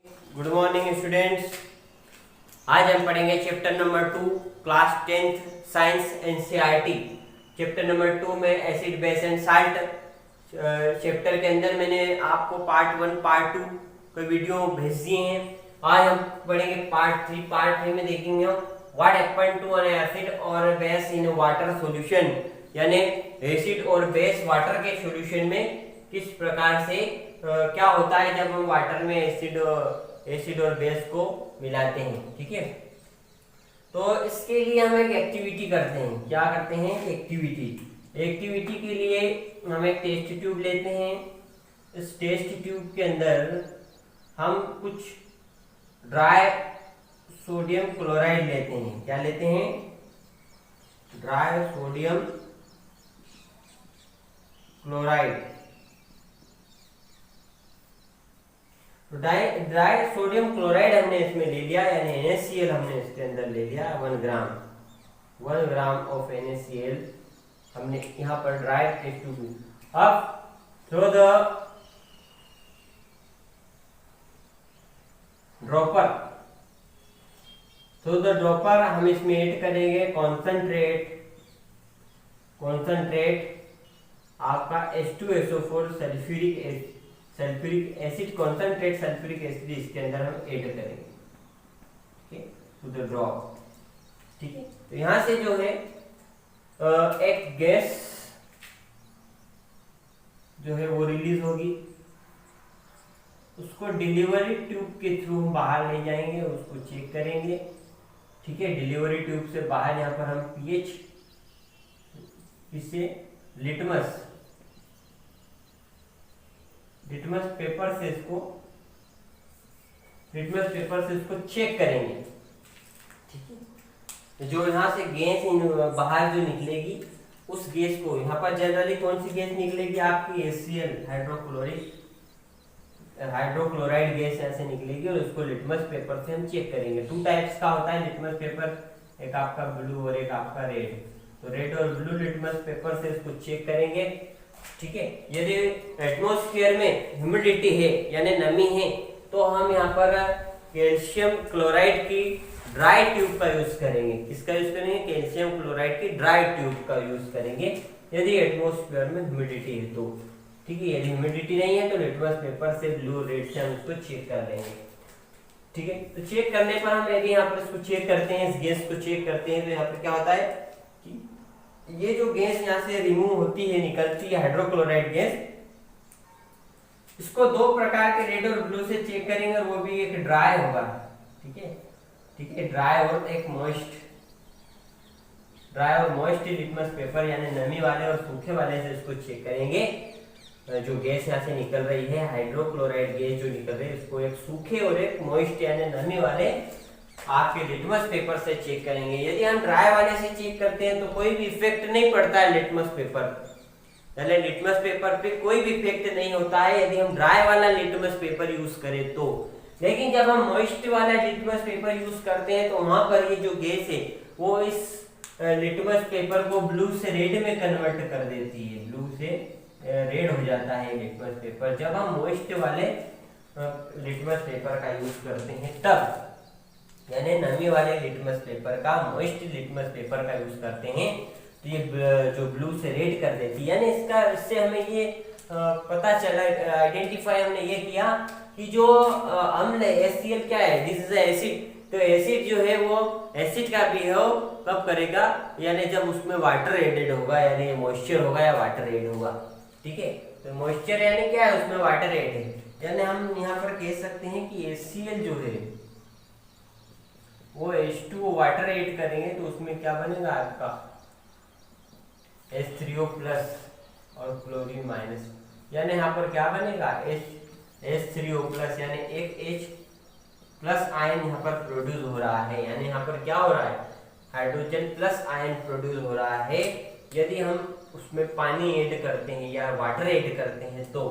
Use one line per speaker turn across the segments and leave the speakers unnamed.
Good morning students. आज हम पढ़ेंगे chapter number 2 class 10th science NCERT. Chapter number 2 में acid base and salt chapter के अंदर मैंने आपको पार्ट 1 पार्ट 2 का वीडियो भेज दिए हैं। आज हम पढ़ेंगे पार्ट 3। पार्ट 3 में देखेंगे हम what happened to an acid और बेस इन वाटर सॉल्यूशन, यानी एसिड और बेस वाटर के सॉल्यूशन में किस प्रकार से क्या होता है जब हम वाटर में एसिड और बेस को मिलाते हैं। ठीक है, तो इसके लिए हम एक एक्टिविटी करते हैं। क्या करते हैं? एक्टिविटी के लिए हम एक टेस्ट ट्यूब लेते हैं। इस टेस्ट ट्यूब के अंदर हम कुछ ड्राई सोडियम क्लोराइड लेते हैं। क्या लेते हैं? Dry sodium chloride. Dry sodium chloride हमने इसमें ले लिया, यानी NaCl हमने इसके अंदर ले लिया 1 ग्राम ऑफ NaCl हमने यहाँ पर ड्राई टेस्ट ट्यूब। अब थ्रो द ड्रॉपर हम इसमें ऐड करेंगे कॉन्सेंट्रेट आपका H2SO4 sulphuric acid concentrate sulphuric acid इसके अंदर हम ऐड करेंगे। ठीक है, टू द ड्रॉप। ठीक है, तो यहां से जो है एक गैस जो है वो रिलीज होगी। उसको डिलीवरी ट्यूब के थ्रू हम बाहर ले जाएंगे, उसको चेक करेंगे। ठीक है, डिलीवरी ट्यूब से बाहर यहाँ पर हम पीएच इससे लिटमस पेपर से इसको चेक करेंगे। ठीक है, तो जो यहाँ से गैस बाहर जो निकलेगी उस गैस को यहाँ पर जनरली कौन सी गैस निकलेगी? आपकी HCl हाइड्रोक्लोराइड गैस यहाँ से निकलेगी और उसको लिटमस पेपर से हम चेक करेंगे। 2 टाइप्स का होता है लिटमस पेपर, एक आपका ब्लू और एक आपका रेड। तो रेड और ब्लू लिटमस पेपर से इसको चेक करेंगे। ठीक है, यदि एटमॉस्फेयर में ह्यूमिडिटी है यानी नमी है तो हम यहाँ पर कैल्शियम क्लोराइड की ड्राई ट्यूब का यूज करेंगे। किसका यूज करेंगे? कैल्शियम क्लोराइड की ड्राई ट्यूब का यूज करेंगे यदि एटमॉस्फेयर में ह्यूमिडिटी है तो। ठीक है, यदि ह्यूमिडिटी नहीं है तो लिटमस पेपर से ब्लू रेड से हम इसको चेक कर लेंगे। ठीक है, तो चेक करने पर हम यदि यहाँ पर इसको चेक करते हैं, इस गैस को चेक करते हैं, तो यहाँ पर क्या होता है कि ये जो गैस यहाँ से रिमूव होती है, निकलती है हाइड्रोक्लोराइड गैस, इसको 2 प्रकार के रेड और ब्लू से चेक करेंगे और वो भी एक ड्राई होगा। ठीक है, ड्राई और एक मॉइस्ट लिटमस पेपर यानी नमी वाले और सूखे वाले से इसको चेक करेंगे। जो गैस यहाँ से निकल रही है हाइड्रोक्लोराइड गैस जो निकल रही है उसको एक सूखे और एक मॉइस्ट यानी नमी वाले आपके लिटमस पेपर से चेक करेंगे। यदि हम ड्राई वाले से चेक करते हैं तो कोई भी इफेक्ट नहीं पड़ता है लिटमस पेपर पे कोई भी इफेक्ट नहीं होता है यदि हम ड्राई वाला लिटमस पेपर यूज करें तो। लेकिन जब हम मॉइस्ट वाला लिटमस पेपर यूज करते हैं तो वहां पर ये जो गैस है वो इस लिटमस पेपर को ब्लू से रेड में कन्वर्ट कर देती है। ब्लू से रेड हो जाता है लिटमस पेपर जब हम मॉइस्ट वाले लिटमस पेपर का यूज करते हैं तब, यानी नमी वाले लिटमस पेपर का मॉइस्ट लिटमस पेपर का यूज करते हैं तो ये जो ब्लू से रेड कर देती है। यानी इससे हमें ये पता चला, आइडेंटिफाई हमने ये किया कि जो अम्ल HCl क्या है? This is acid. तो एसिड जो है वो एसिड का बिहेव कब करेगा? यानी जब उसमें वाटर एडेड होगा, यानी मॉइस्चर होगा या वाटर एड होगा। ठीक है, तो मॉइस्चर यानी क्या है? उसमें वाटर एड है। यानी हम यहाँ पर कह सकते हैं कि HCl जो है वो H2O वाटर ऐड करेंगे तो उसमें क्या बनेगा? आपका H3O प्लस और क्लोरीन माइनस, यानी यहाँ पर क्या बनेगा? H3O प्लस, यानी एक H प्लस आयन यहाँ पर प्रोड्यूस हो रहा है। यानी यहाँ पर क्या हो रहा है? हाइड्रोजन प्लस आयन प्रोड्यूस हो रहा है। यदि हम उसमें पानी ऐड करते हैं या वाटर ऐड करते हैं तो,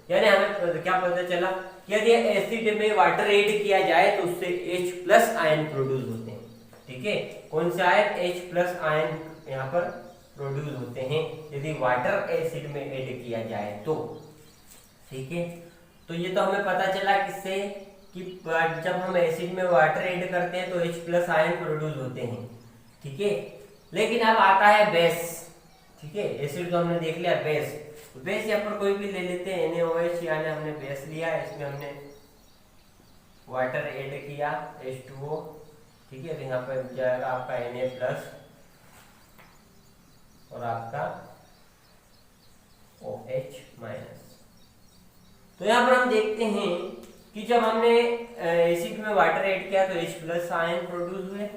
यानी हमें क्या पता चला कि यदि एसिड में वाटर ऐड किया जाए तो उससे H प्लस आयन प्रोड्यूस होते हैं। ठीक है, कौन से आयन? H प्लस आयन यहाँ पर प्रोड्यूस होते हैं यदि वाटर एसिड में ऐड किया जाए तो। ठीक है, तो ये तो हमें पता चला किससे? कि जब हम एसिड में वाटर ऐड करते हैं तो H+ आयन प्रोड्यूस होते हैं, ठीक है। लेकिन अब आता है बेस, ठीक है। एसिड तो हमने देख लिया, बेस यहाँ पर कोई भी ले लेते हैं, NaOH, यानी हमने बेस लिया, इसमें हमने वाटर ऐड किया H2O, ठीक है। तो यहाँ पर जाएगा आपका Na+ और आपका OH-। तो यहाँ पर हम देखते हैं कि जब हमने एसिड में वाटर ऐड किया तो H+ आयन प्रोड्यूस हुए,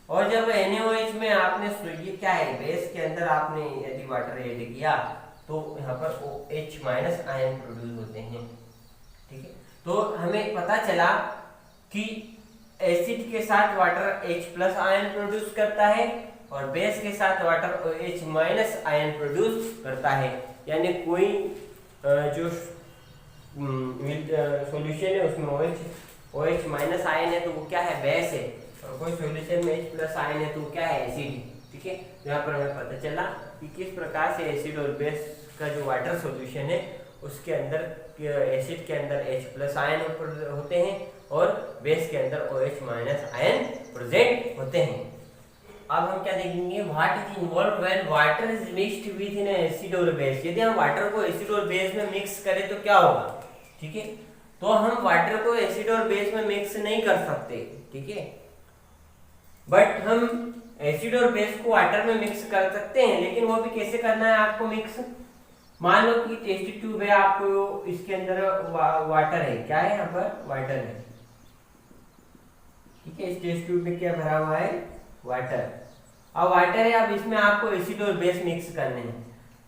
और जब NaOH में आपने ये क्या है, बेस के अंदर आपने यदि वाटर ऐड किया तो यहाँ पर OH- आयन प्रोड्यूस होते हैं, ठीक है। तो हमें पता चला कि एसिड के साथ वाटर H+ आयन प्रोड्यूस करता है और बेस के साथ वाटर OH- आयन प्रोड्यूस करता है, यानी कोई जो सॉल्यूशन है उसमें OH- आयन है तो वो क्या है, बेस है, और कोई सॉल्यूशन में H+ आयन है तो वो क्या है, एसिड है, ठीक है। यहाँ पर हमें पता चला कि किस प्रकार से एसिड और बेस का जो वाटर सॉल्यूशन है उसके अंदर एसिड के अंदर H+ आयन होते हैं और बेस के अंदर OH- आयन प्रेजेंट होते हैं। अब हम क्या देखेंगे, what is involve when water is mixed with in acid और बेस। यदि हम वाटर को एसिड और बेस में मिक्स करें तो क्या होगा, ठीक है। तो हम वाटर को एसिड और बेस में मिक्स नहीं कर सकते, ठीक है, बट हम एसिड और बेस को वाटर में मिक्स कर सकते हैं। लेकिन वो भी कैसे करना है आपको मिक्स। मान लो कि टेस्ट ट्यूब है, आपको इसके अंदर वाटर है, क्या है यहाँ पर, वाटर है, ठीक है। इस टेस्ट ट्यूब में क्या भरा हुआ है, वाटर। अब वाटर है, अब इसमें आपको एसिड और बेस मिक्स करने हैं,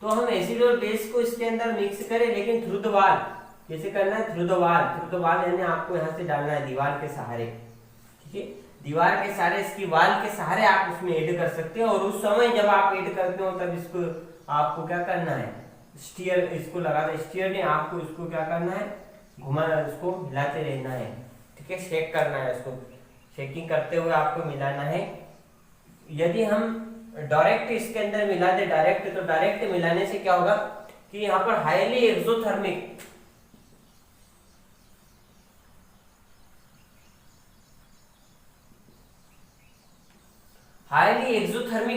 तो हम एसिड और बेस को इसके अंदर मिक्स करें, लेकिन थ्रू द वॉल। कैसे करना है, थ्रू द वॉल यानी आपको यहाँ से डालना है दीवार के सहारे, ठीक है। दीवार के सहारे, इसकी वॉल के सहारे आप उसमें ऐड कर सकते हो, और उस समय जब आप ऐड करते हो तब इसको आपको क्या करना है, स्टीयर इसको लगा दे, स्टीयर ने आपको इसको क्या करना है, घुमाना, इसको हिलाते रहना है, ठीक है, शेक करना है, इसको शेकिंग करते हुए आपको मिलाना है। यदि हम डायरेक्ट इसके अंदर मिला दे, तो डायरेक्ट मिलाने से क्या होगा कि यहाँ पर हाईली एक्सोथर्मिक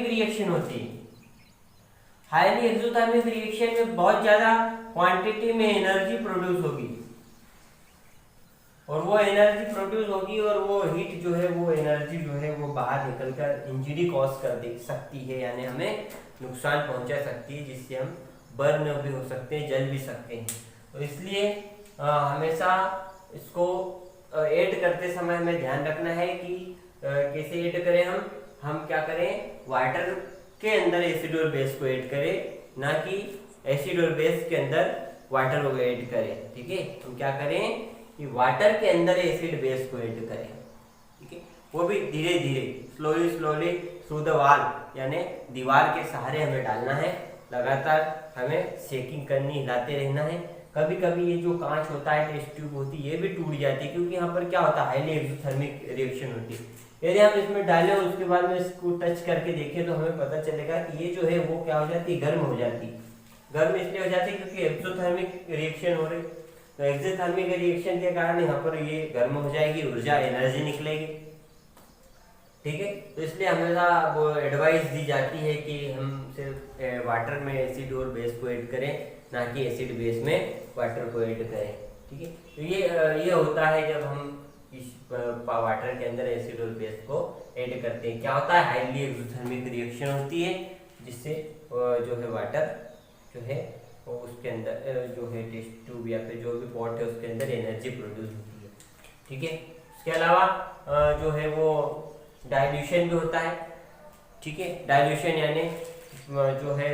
रिएक्शन होती है। हाईली एक्सोथर्मिक रिएक्शन में बहुत ज्यादा क्वांटिटी में एनर्जी प्रोड्यूस होगी, और वो एनर्जी प्रोड्यूस होगी, और वो हीट जो है, वो एनर्जी जो है वो बाहर निकलकर इंजरी कॉज कर दे सकती है, यानी हमें नुकसान पहुंचा सकती है, जिससे हम बर्न भी हो सकते हैं, जल भी सकते हैं। तो इसलिए हमेशा इसको ऐड करते समय हमें ध्यान रखना है कि कैसे ऐड करें। हम क्या करें, वाटर के अंदर एसिड और बेस को ऐड करें, ना कि एसिड और बेस के अंदर वाटर को ऐड करें, ठीक है। हम क्या करें कि वाटर के अंदर एसिड बेस को ऐड करें, ठीक है, वो भी धीरे धीरे, स्लोली थ्रू द वॉल, यानी दीवार के सहारे हमें डालना है, लगातार हमें शेकिंग करनी, हिलाते रहना है। कभी कभी ये जो कांच होता है, टेस्ट ट्यूब होती है, ये भी टूट जाती है, क्योंकि यहाँ पर क्या होता है, हाईली एक्सोथर्मिक रिएक्शन होती है। यदि हम इसमें डालें और उसके बाद में इसको टच करके देखें तो हमें पता चलेगा कि ये जो है वो क्या हो जाती है, गर्म हो जाती है। गर्म इसलिए हो जाती है क्योंकि एक्सोथर्मिक रिएक्शन हो रही, तो एक्सोथर्मिक रिएक्शन के कारण यहाँ पर ये गर्म हो जाएगी, ऊर्जा एनर्जी निकलेगी, ठीक है। तो इसलिए हमेशा वो एडवाइस दी जाती है कि हम सिर्फ वाटर में एसिड और बेस को ऐड करें, ना कि एसिड बेस में वाटर को ऐड करें, ठीक है। तो ये होता है जब हम इस वाटर के अंदर एसिड और बेस को ऐड करते हैं, क्या होता है, हाईली एक्सोथर्मिक रिएक्शन होती है, जिससे जो है वाटर जो है वो उसके अंदर जो है टेस्ट ट्यूब या फिर जो भी पॉट है उसके अंदर एनर्जी प्रोड्यूस होती है, ठीक है। इसके अलावा जो है वो डाइल्यूशन भी होता है, ठीक है। डाइल्यूशन यानी जो है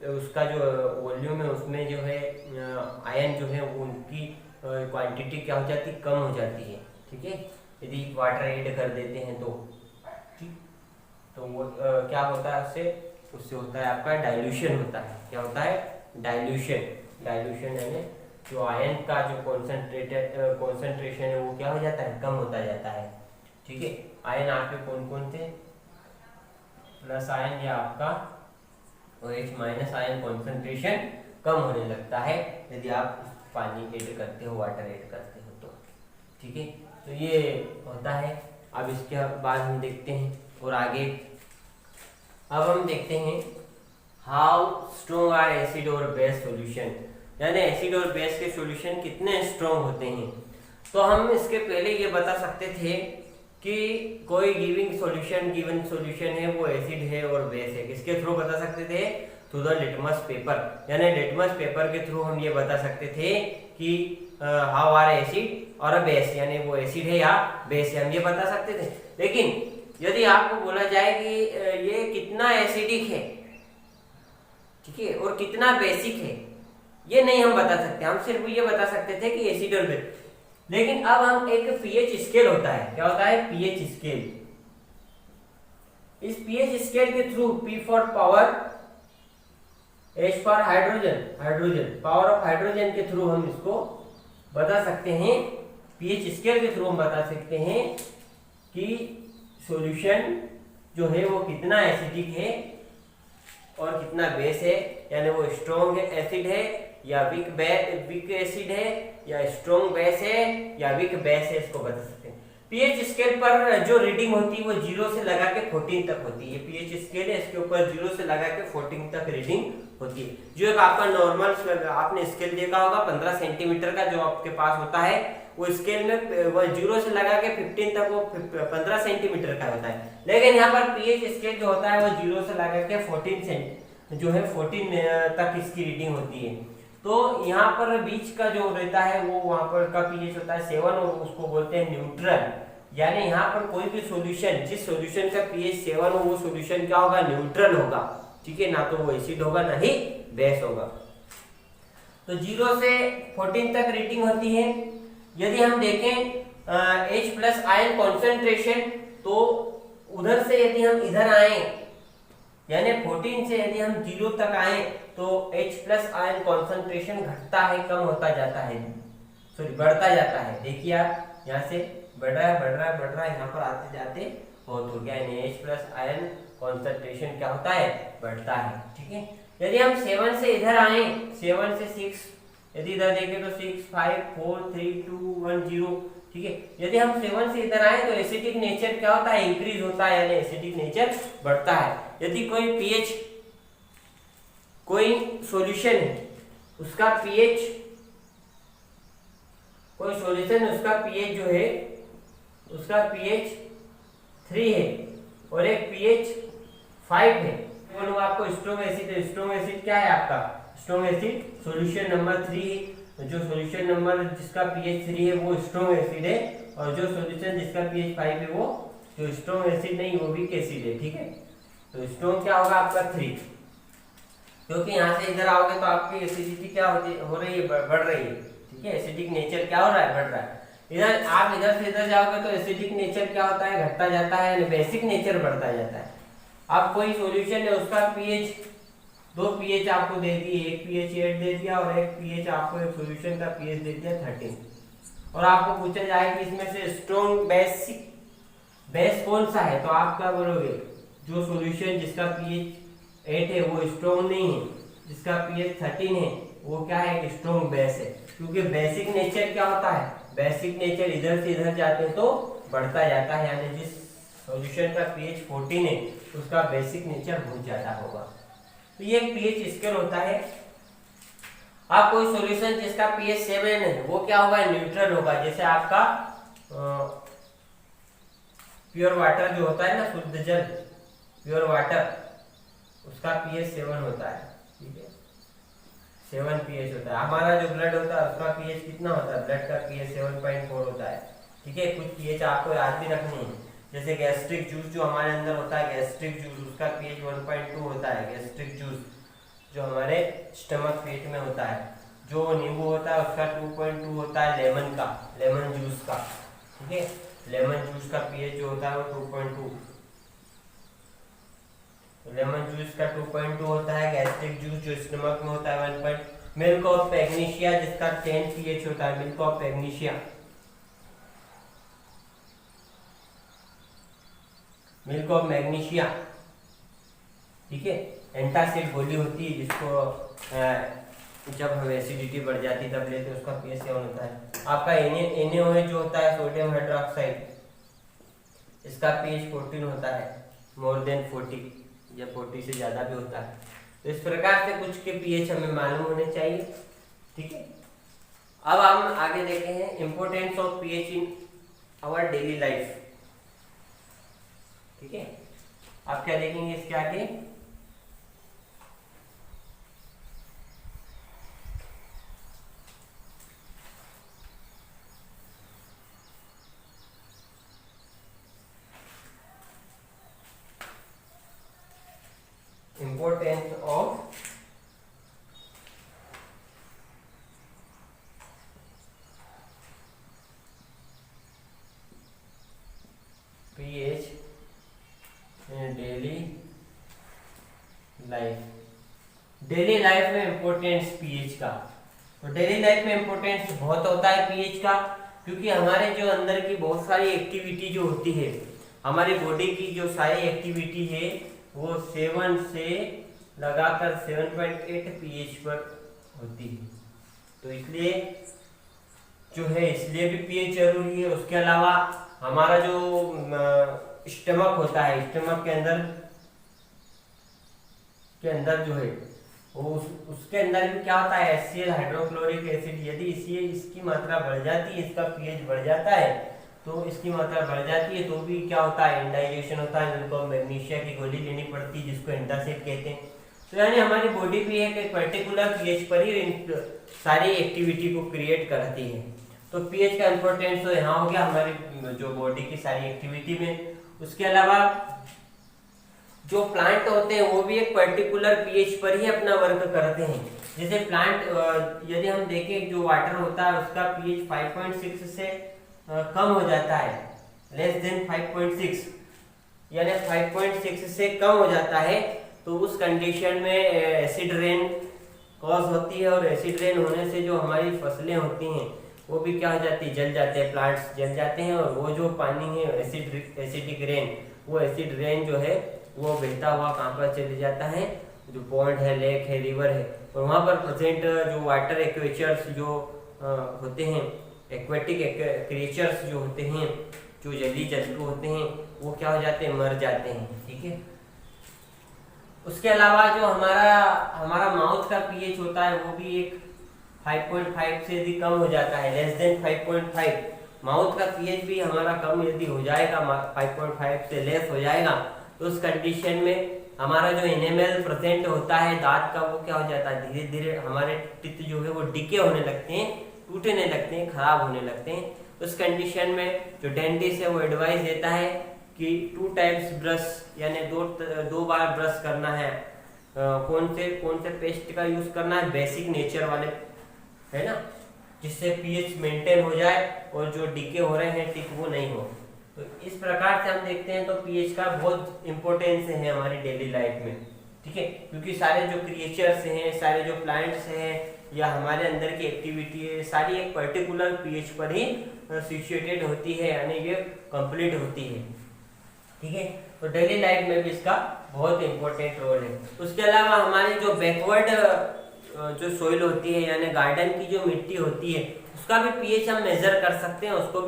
उसका जो वॉल्यूम है उसमें जो है आयन जो है वो उनकी क्वांटिटी क्या हो जाती है, कम हो जाती है, ठीक है, यदि वाटर ऐड कर देते हैं तो, ठीक। तो वो क्या होता है, उससे होता है आपका डाइल्यूशन होता है। क्या होता है, डाइल्यूशन यानी जो आयन का जो कॉन्सेंट्रेशन है वो क्या हो जाता है, कम होता जाता है, ठीक है। आयन आपके कौन कौन थे, प्लस आयन या आपका OH- आयन कॉन्सेंट्रेशन कम होने लगता है यदि आप पानी ऐड करते हो, वाटर ऐड करते हो तो, ठीक है, तो ये होता है। अब इसके बाद हम देखते हैं और आगे। अब हम देखते हैं हाउ स्ट्रॉन्ग आर एसिड और बेस सॉल्यूशन, यानी एसिड और बेस के सॉल्यूशन कितने स्ट्रॉन्ग होते हैं। तो हम इसके पहले ये बता सकते थे कि कोई गिवन सॉल्यूशन है वो एसिड है और बेस है, किसके थ्रू बता सकते थे, थ्रू द लिटमस पेपर। यानी लिटमस पेपर के थ्रू हम ये बता सकते थे कि हाउ आर एसिड और बेस, यानी वो एसिड है या बेस है, हम ये बता सकते थे। लेकिन यदि आपको बोला जाए कि ये कितना एसिडिक है, ठीक है, और कितना बेसिक है, ये नहीं हम बता सकते, हम सिर्फ ये बता सकते थे कि एसिड और बेस। लेकिन अब हम एक पीएच स्केल होता है, क्या होता है, पीएच स्केल। इस पीएच स्केल के through P for power, H for hydrogen, power of hydrogen के थ्रू हम इसको बता सकते हैं, पीएच स्केल के थ्रू हम बता सकते हैं कि सॉल्यूशन जो है वो कितना एसिडिक है और कितना बेस है, यानी वो स्ट्रॉन्ग एसिड है या वीक एसिड है, या स्ट्रॉन्ग बेस है या वीक बेस है, इसको बता सकते हैं। पीएच स्केल पर जो रीडिंग होती है वो 0 से लगा के 14 तक होती है। ये पीएच स्केल है, इसके ऊपर 0 से लगा के 14 तक रीडिंग होती है। जो एक आपका नॉर्मल आपने स्केल देखा होगा 15 सेंटीमीटर का जो आपके पास होता है, वो स्केल में वो 0 से लगा के 15 तक वो 15 सेंटीमीटर का होता है। लेकिन यहाँ पर पीएच स्केल जो होता है वो 0 से लगा के 14 तक इसकी रीडिंग होती है। तो यहाँ पर बीच का जो रहता है वो वहां पर का पीएच होता है 7 और उसको बोलते हैं न्यूट्रल। यानी यहाँ पर कोई भी सॉल्यूशन, जिस सॉल्यूशन का पीएच 7 हो वो सॉल्यूशन क्या होगा, न्यूट्रल होगा, ठीक है, ना तो वो एसिड होगा ना ही बेस होगा। तो 0 से 14 तक रीडिंग होती है। यदि हम देखें H प्लस आयन कॉन्सेंट्रेशन, तो उधर से यदि हम इधर आए, यानी 14 से यदि हम 0 तक आए, तो H प्लस आयन कॉन्सेंट्रेशन घटता है, कम होता जाता है, सॉरी बढ़ता जाता है। देखिए आप यहाँ से बढ़ रहा है, यहाँ पर आते जाते बहुत हो गया, यानी H प्लस आयन कॉन्सेंट्रेशन क्या होता है, बढ़ता है, ठीक है। यदि हम 7 से इधर आए, 7 से 6, यदि इधर देखें तो 6 5 4 3 2 1 0, ठीक है। यदि हम 7 से इधर आए तो एसिडिक नेचर क्या होता है, इंक्रीज होता है, यानी एसिडिक नेचर बढ़ता है। यदि कोई पीएच, कोई सॉल्यूशन है, उसका पीएच, कोई सॉल्यूशन उसका पीएच जो है, उसका पीएच 3 है और एक पीएच 5 है, बोलो आपको स्ट्रॉन्ग एसिड है। स्ट्रॉन्ग एसिड क्या है आपका, स्ट्रॉन्ग एसिड सॉल्यूशन नंबर 3, जो सॉल्यूशन नंबर जिसका पीएच 3 है वो स्ट्रॉन्ग एसिड है, और जो सॉल्यूशन जिसका पीएच 5 है वो जो स्ट्रॉन्ग एसिड नहीं, वो वीक एसिड है, ठीक है। तो स्ट्रॉन्ग क्या होगा आपका 3, क्योंकि यहाँ से इधर आओगे तो आपकी एसिडिटी क्या हो रही है, बढ़ रही है, ठीक है। एसिडिक नेचर क्या हो रहा है, बढ़ रहा है। इधर आप इधर से इधर जाओगे तो एसिडिक नेचर क्या होता है, घटता जाता है, बेसिक नेचर बढ़ता जाता है। अब कोई सॉल्यूशन है, उसका पीएच, 2 पीएच आपको दे दिए, एक पीएच 8 दे दिया और एक पीएच आपको एक सॉल्यूशन का पीएच दे दिया 13, और आपको पूछा जाए कि इसमें से स्ट्रॉन्ग बेस कौन सा है, तो आप क्या बोलोगे, जो सॉल्यूशन जिसका पीएच 8 है वो स्ट्रॉन्ग नहीं है, जिसका पीएच 13 है वो क्या है, स्ट्रॉन्ग बेस है। क्योंकि बेसिक नेचर क्या होता है, बेसिक नेचर इधर से इधर जाते हैं तो बढ़ता जाता है, यानी जिस सॉल्यूशन का पीएच 14 है उसका बेसिक नेचर बहुत ज्यादा होगा। तो ये एक पीएच स्केल होता है। आप कोई सॉल्यूशन जिसका पीएच 7 है वो क्या होगा, न्यूट्रल होगा। जैसे आपका प्योर वाटर जो होता है ना, शुद्ध जल, प्योर वाटर, उसका पीएच 7 होता है, ठीक है, 7 पीएच होता है। हमारा जो ब्लड होता है उसका पीएच कितना होता है, ब्लड का पीएच 7.4 होता है, ठीक है। कुछ पीएच आपको याद भी रखनी है, जैसे गैस्ट्रिक जूस जो हमारे अंदर होता है, गैस्ट्रिक जूस, उसका पीएच 1.2 होता है। गैस्ट्रिक जूस जो हमारे स्टमक पेट में होता है। जो नींबू होता है उसका 2.2 होता है, लेमन का, लेमन जूस का, ठीक है। लेमन जूस का पीएच जो होता है वो 2.2, लेमन जूस का 2.2 होता है। गैस्ट्रिक जूस जो स्टमक में होता है 1. मिल्क ऑफ मैग्नीशिया जिसका 10 पीएच होता है, milk of magnesia, milk of magnesia, ठीक है। एंटासिड गोली होती है जिसको जब हम एसिडिटी बढ़ जाती है तब लेते हैं, उसका पीएच 7 होता है। आपका NaOH जो होता है सोडियम हाइड्रोक्साइड, इसका पीएच 14 होता है, मोर देन 40 या 40 से ज़्यादा भी होता है। तो इस प्रकार से कुछ के पीएच हमें मालूम होने चाहिए, ठीक है। अब हम आगे देखे हैं importance of pH in our daily life, ठीक है। आप क्या देखेंगे इसके आगे, importance of pH in daily life। Daily life में इम्पोर्टेंस पीएच का, तो डेली लाइफ में इम्पोर्टेंस बहुत होता है पीएच का, क्योंकि हमारे जो अंदर की बहुत सारी एक्टिविटी जो होती है, हमारी बॉडी की जो सारी एक्टिविटी है वो 7 से लगाकर 7.8 पीएच पर होती है। तो इसलिए जो है, इसलिए भी पीएच जरूरी है। उसके अलावा हमारा जो स्टमक होता है, स्टमक के अंदर जो है वो उसके अंदर भी क्या होता है, HCl हाइड्रोक्लोरिक एसिड। यदि इसकी मात्रा बढ़ जाती है, इसका पीएच बढ़ जाता है, तो इसकी मात्रा बढ़ जाती है तो भी क्या होता है, इंडाइजेशन होता है, उनको मैग्नीशिया की गोली लेनी पड़ती है जिसको एंटासिड कहते हैं। तो यानी हमारी बॉडी भी एक पर्टिकुलर पीएच पर ही सारी एक्टिविटी को क्रिएट करती है। तो पीएच का इंपॉर्टेंस तो यहाँ हो गया हमारी जो बॉडी की सारी एक्टिविटी में। उसके अलावा जो प्लांट होते हैं वो भी एक पर्टिकुलर पीएच पर ही अपना वर्क करते हैं। जैसे प्लांट यदि हम देखें, जो वाटर होता है उसका पीएच 5.6 से कम हो जाता है, लेस देन 5.6, यानी 5.6 से कम हो जाता है, तो उस कंडीशन में एसिड रेन कॉज होती है। और एसिड रेन होने से जो हमारी फसलें होती हैं वो भी क्या हो जाती है, जल जाते हैं, प्लांट्स जल जाते हैं। और वो जो पानी है एसिडिक रेन, वो एसिड रेन जो है वो बहता हुआ कहाँ पर चले जाता है, जो पॉन्ड है, लेक है, रिवर है, और वहाँ पर प्रेजेंट जो वाटर एक्वेचर्स जो होते हैं, एक्वेटिक क्रिएचर्स जो होते हैं, जो जलीय जंतु होते हैं, वो क्या हो जाते हैं, मर जाते हैं, ठीक है। उसके अलावा जो हमारा माउथ का पीएच होता है वो भी एक 5.5 से यदि कम हो जाता है, लेस देन 5.5, माउथ का पीएच भी हमारा कम यदि हो जाएगा, 5.5 से लेस हो जाएगा, तो उस कंडीशन में हमारा जो एनेमल प्रेजेंट होता है दांत का, वो क्या हो जाता है, धीरे धीरे हमारे टीथ जो है वो डिके होने लगते हैं, टूटने लगते हैं, खराब होने लगते हैं। उस कंडीशन में जो डेंटिस्ट है वो एडवाइस देता है कि 2 टाइम्स ब्रश, यानी दो बार ब्रश करना है। कौन से पेस्ट का यूज करना है, बेसिक नेचर वाले, है ना, जिससे पीएच मेंटेन हो जाए और जो डिके हो रहे हैं टीथ वो नहीं हो। तो इस प्रकार से हम देखते हैं तो पीएच का बहुत इंपॉर्टेंस है हमारी डेली लाइफ में, ठीक है। क्योंकि सारे जो क्रिएचर्स हैं, सारे जो प्लांट्स हैं, या हमारे अंदर की एक्टिविटी है, सारी एक पर्टिकुलर पीएच पर ही सिचुएटेड होती है, यानी ये कंप्लीट होती है, ठीक है। तो डेली लाइफ में भी इसका बहुत इंपॉर्टेंट रोल है। उसके अलावा हमारी जो बैकवर्ड जो सोइल होती है, यानी गार्डन की जो मिट्टी होती है, उसका भी पीएच हम मेजर कर सकते हैं, उसको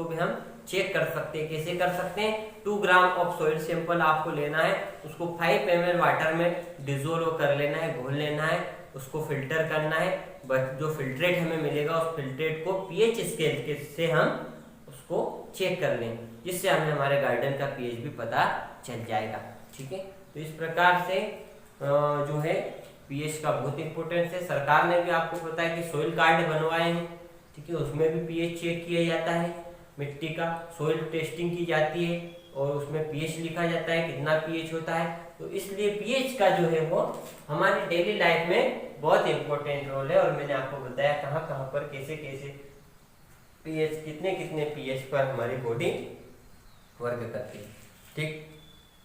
भी हम चेक कर सकते हैं। कैसे कर सकते हैं, 2 ग्राम ऑफ सॉइल सैंपल आपको लेना है, उसको 5 ml वाटर में डिजोल्व कर लेना है, घोल लेना है, उसको फिल्टर करना है। बट जो फिल्ट्रेट हमें मिलेगा उस फिल्ट्रेट को पीएच स्केल से हम उसको चेक कर लें, जिससे हमें हमारे गार्डन का पीएच भी पता चल जाएगा, ठीक है। तो इस प्रकार से जो है पीएच का बहुत इंपॉर्टेंस है। सरकार ने भी आपको पता है कि सॉइल कार्ड बनवाए हैं, ठीक है, उसमें भी पीएच चेक किया जाता है, मिट्टी का सॉइल टेस्टिंग की जाती है और उसमें पीएच लिखा जाता है, कितना पीएच होता है। तो इसलिए पीएच का जो है वो हमारी डेली लाइफ में बहुत इंपॉर्टेंट रोल है। और मैंने आपको बताया कहाँ कहाँ पर कैसे कैसे पीएच, कितने पीएच पर हमारी बॉडी वर्क करती है, ठीक।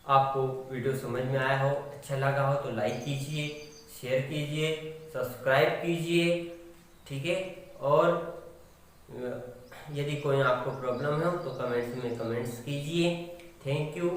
आपको वीडियो समझ में आया हो, अच्छा लगा हो तो लाइक कीजिए, शेयर कीजिए, सब्सक्राइब कीजिए, ठीक है। और यदि कोई आपको प्रॉब्लम हो तो कमेंट्स में कमेंट्स कीजिए। Thank you.